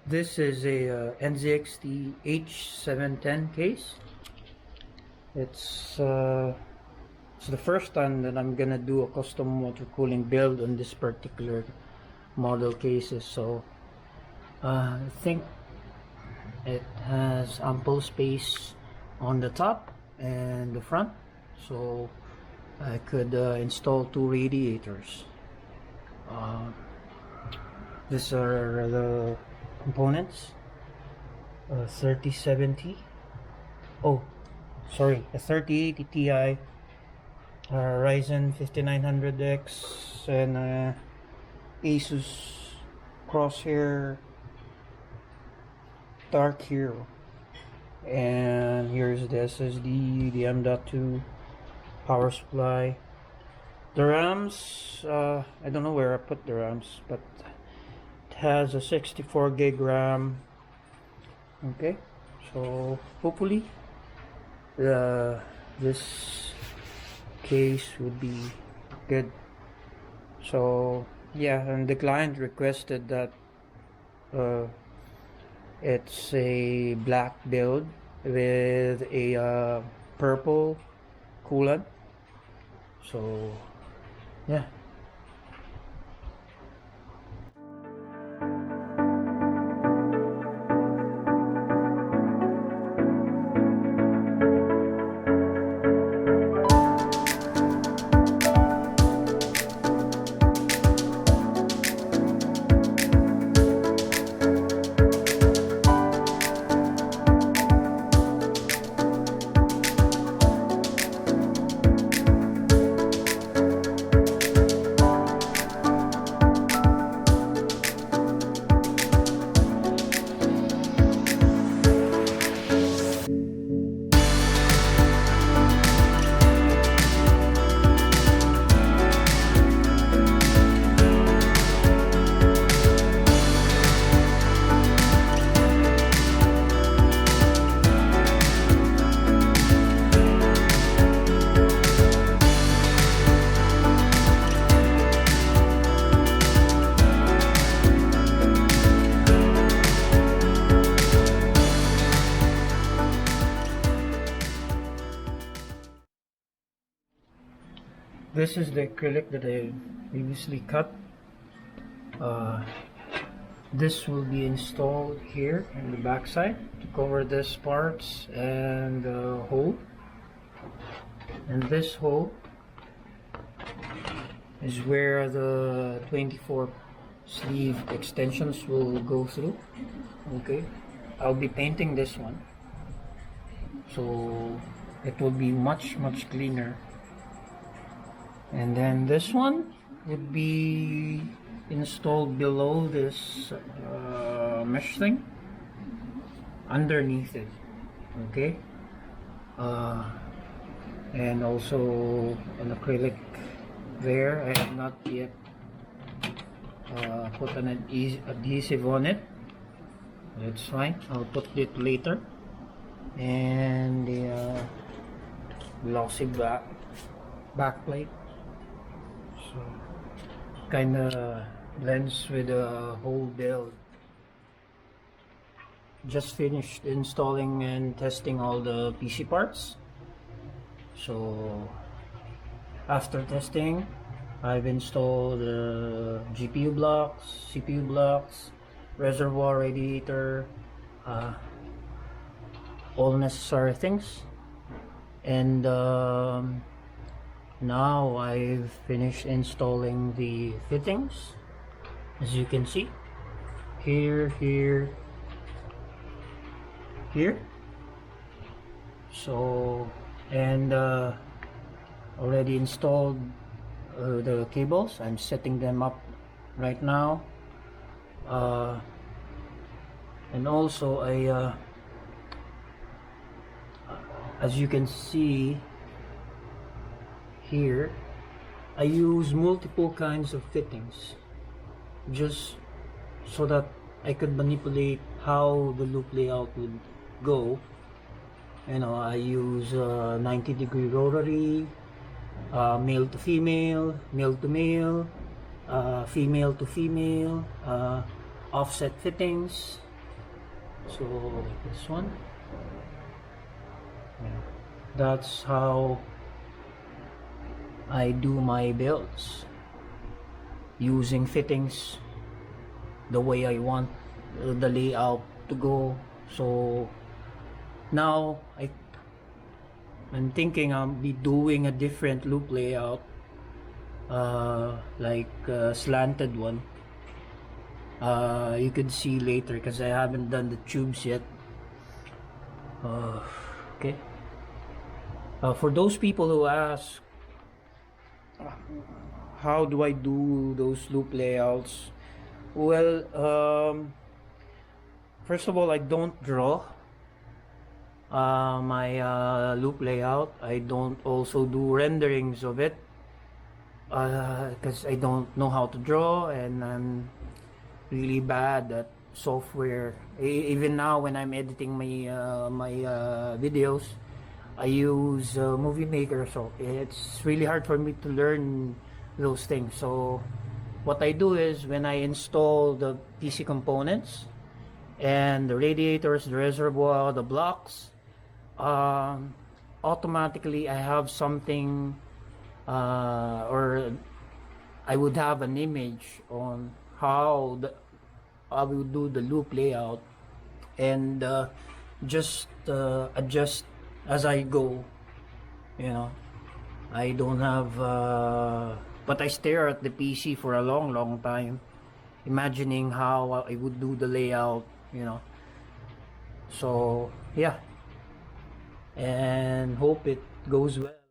This is a NZXT H710 case. It's the first time that I'm gonna do a custom water cooling build on this particular model cases. So I think it has ample space on the top and the front, so I could install two radiators. These are the components. 3070, oh sorry, a 3080 Ti, Ryzen 5900X, and Asus Crosshair Dark Hero. And here's the SSD, the M.2 power supply. The RAMs, I don't know where I put the RAMs, but it has a 64 gig RAM. Okay, so hopefully this case would be good. So yeah, and the client requested that it's a black build with a purple coolant. So yeah. This is the acrylic that I previously cut. This will be installed here in the back side to cover this parts and the hole. And this hole is where the 24 sleeve extensions will go through. Okay, I'll be painting this one, so it will be much cleaner. And then this one would be installed below this mesh thing, underneath it. Okay, and also an acrylic there. I have not yet put an adhesive on it. That's fine, I'll put it later. And the glossy back plate, so kind of blends with the whole build. Just finished installing and testing all the PC parts. So after testing, I've installed the GPU blocks, CPU blocks, reservoir radiator, all necessary things. And now I've finished installing the fittings, as you can see here. So, and already installed the cables. I'm setting them up right now, and also I as you can see here, I use multiple kinds of fittings just so that I could manipulate how the loop layout would go. You know, I use 90-degree rotary, male to female, male to male, female to female, offset fittings, So this one, yeah, that's how I do my builds, using fittings the way I want the layout to go. So now I'm thinking I'll be doing a different loop layout, like a slanted one. You could see later because I haven't done the tubes yet. Okay. For those people who ask, how do I do those loop layouts? Well, first of all, I don't draw my loop layout. I don't also do renderings of it because I don't know how to draw, and I'm really bad at software. Even now when I'm editing my videos, I use Movie Maker, so it's really hard for me to learn those things. So what I do is, when I install the PC components and the radiators, the reservoir, the blocks, automatically I have something, or I would have an image on how I will do the loop layout, and just adjust as I go. You know, I don't have but I stare at the PC for a long time, imagining how I would do the layout, you know. So yeah, and hope it goes well.